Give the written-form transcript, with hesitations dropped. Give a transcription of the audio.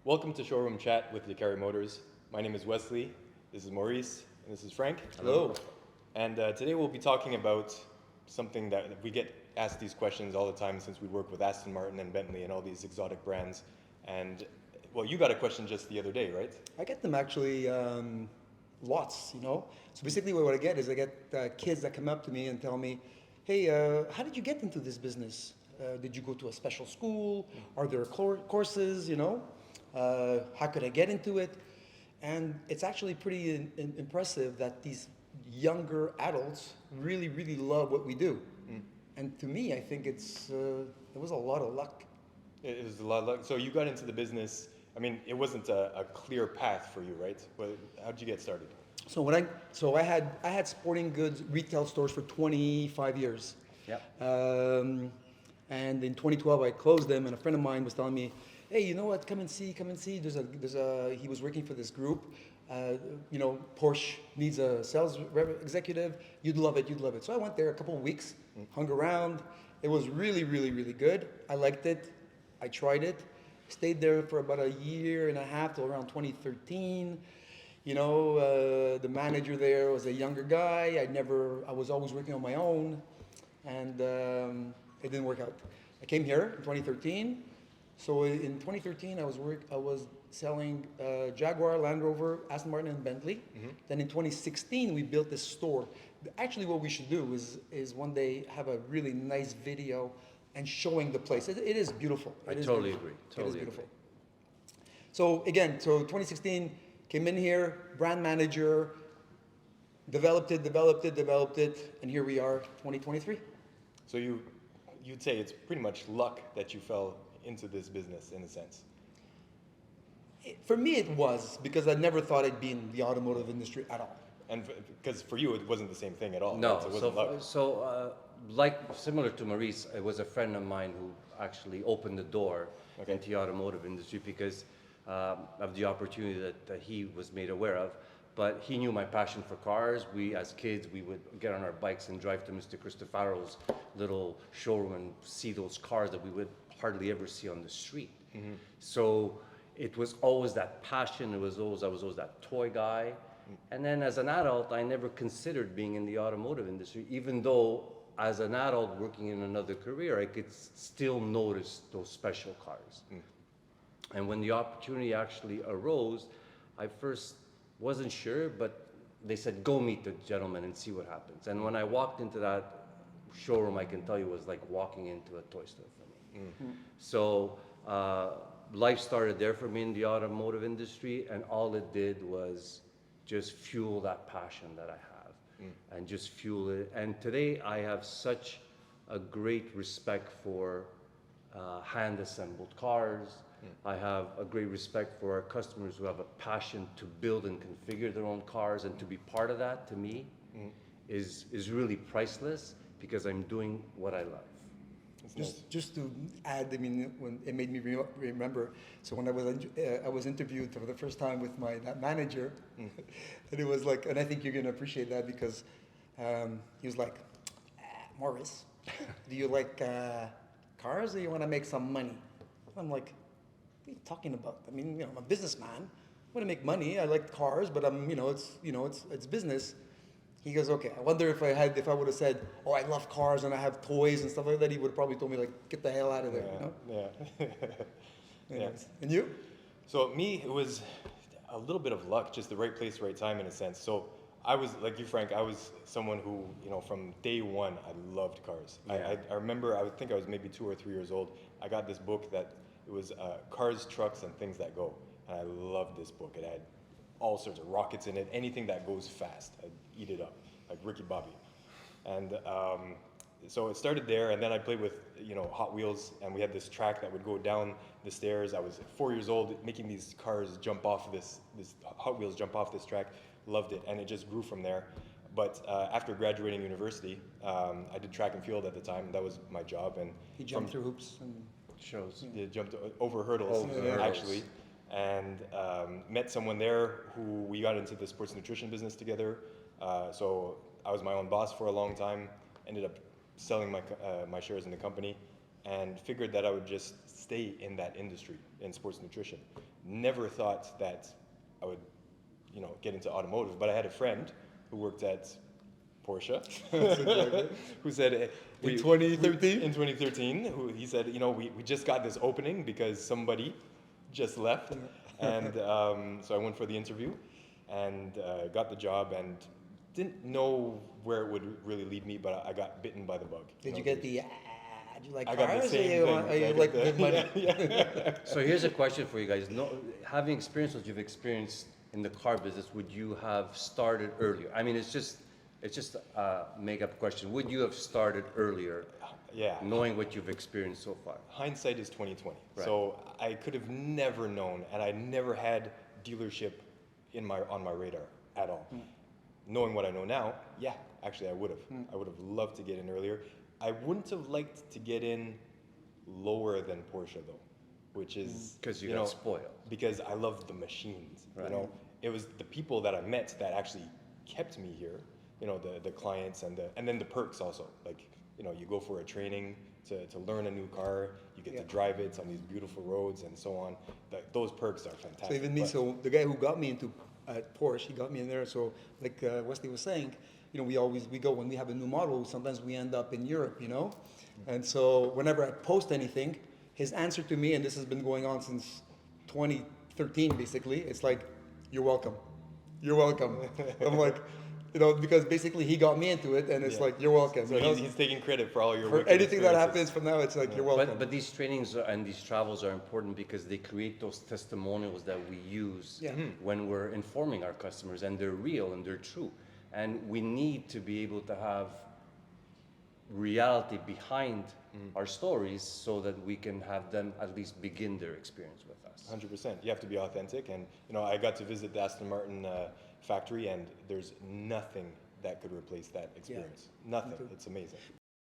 Welcome to Showroom Chat with Decarie Motors. My name is Wesley, this is Maurice, and this is Frank. Hello. And today we'll be talking about something that we get asked these questions all the time since we work with Aston Martin and Bentley and all these exotic brands. And, well, you got a question just the other day, right? I get them actually lots, you know. So basically what I get is I get kids that come up to me and tell me, hey, how did you get into this business? Did you go to a special school? Are there courses, you know? How could I get into it? And it's actually pretty impressive that these younger adults really, really love what we do. And to me, I think it was a lot of luck. It was a lot of luck. So you got into the business, I mean, it wasn't a clear path for you, right? How did you get started? So I had sporting goods retail stores for 25 years. Yeah. And in 2012, I closed them, and a friend of mine was telling me, hey, you know what, come and see. He was working for this group. Porsche needs a sales executive. You'd love it. So I went there a couple of weeks, hung around. It was really, really, really good. I liked it. I tried it. Stayed there for about a year and a half till around 2013. The manager there was a younger guy. I was always working on my own, and it didn't work out. I came here in 2013. So in 2013, I was selling Jaguar, Land Rover, Aston Martin, and Bentley. Then in 2016, we built this store. Actually, what we should do is one day have a really nice video and showing the place. It is beautiful. I totally agree. It is beautiful. So again, 2016, came in here, brand manager, developed it, and here we are, 2023. So you'd say it's pretty much luck that you fell into this business in a sense. For me, it was, because I never thought I'd be in the automotive industry at all. And because for you, it wasn't the same thing at all. No, right? So it wasn't luck. Like similar to Maurice, it was a friend of mine who actually opened the door into the automotive industry because of the opportunity that he was made aware of. But he knew my passion for cars. We, as kids, we would get on our bikes and drive to Mr. Cristofaro's little showroom and see those cars that we would hardly ever see on the street. So it was always that passion. I was always that toy guy. And then as an adult, I never considered being in the automotive industry, even though as an adult working in another career, I could still notice those special cars. And when the opportunity actually arose, I first wasn't sure, but they said, go meet the gentleman and see what happens. And when I walked into that showroom, I can tell you it was like walking into a toy store for me. So life started there for me in the automotive industry, and all it did was just fuel that passion that I have and just fuel it. And today I have such a great respect for hand assembled cars. I have a great respect for our customers who have a passion to build and configure their own cars, and to be part of that, to me, is really priceless, because I'm doing what I love. Just to add, I mean, when it made me remember. So when I was interviewed for the first time with that manager, and it was like, and I think you're gonna appreciate that, because he was like, Maurice, do you like cars, or you want to make some money? I'm like, what are you talking about? I mean, I'm a businessman. I want to make money. I like cars, but it's business. He goes, okay. I wonder if I would have said, oh, I love cars and I have toys and stuff like that, he would have probably told me, like, get the hell out of there. Yeah. Yeah. And you? So me, it was a little bit of luck, just the right place, right time in a sense. So I was, like you, Frank, I was someone who, from day one, I loved cars. Yeah. I remember, I would think I was maybe 2 or 3 years old. I got this book that it was Cars, Trucks, and Things That Go. And I loved this book. It had all sorts of rockets in it, anything that goes fast. I'd eat it up, like Ricky Bobby. And so it started there, and then I played with, Hot Wheels, and we had this track that would go down the stairs. I was 4 years old, making these cars jump off this Hot Wheels jump off this track. Loved it, and it just grew from there. But after graduating university, I did track and field at the time. That was my job. And he jumped through hoops and shows. Yeah, jumped over hurdles, actually. And met someone there who we got into the sports nutrition business together. So I was my own boss for a long time, ended up selling my shares in the company, and figured that I would just stay in that industry, in sports nutrition. Never thought that I would, get into automotive, but I had a friend who worked at Porsche, who said, In 2013? In 2013, he said, we just got this opening because somebody just left. And so I went for the interview and got the job and didn't know where it would really lead me, but I got bitten by the bug. Did you get the, do you like I got the cars, same or you, thing. or you like good money? So here's a question for you guys. No, having experienced what you've experienced in the car business, would you have started earlier? I mean, it's just a make-up question. Would you have started earlier, Yeah. knowing what you've experienced so far? Hindsight is 2020. Right. So I could have never known, and I never had dealership on my radar at all. Knowing what I know now, yeah, actually I would have. I would have loved to get in earlier. I wouldn't have liked to get in lower than Porsche though, which is Because you got spoiled. Because I loved the machines. Right. It was the people that I met that actually kept me here. The clients and then the perks also. Like you go for a training to learn a new car. You get to drive it on these beautiful roads and so on. Those perks are fantastic. So even me, so the guy who got me into Porsche, he got me in there. So like Wesley was saying, we go when we have a new model. Sometimes we end up in Europe, And so whenever I post anything, his answer to me, and this has been going on since 2013, basically, it's like, "You're welcome, you're welcome." I'm like, because basically he got me into it, and it's like, "You're welcome." So he's taking credit for all your for wicked anything that experiences. happens from now, it's like, "You're welcome." But these trainings and these travels are important because they create those testimonials that we use when we're informing our customers, and they're real and they're true. And we need to be able to have reality behind our stories so that we can have them at least begin their experience with us. 100%. You have to be authentic, and I got to visit the Aston Martin factory, and there's nothing that could replace that experience. Nothing. It's amazing.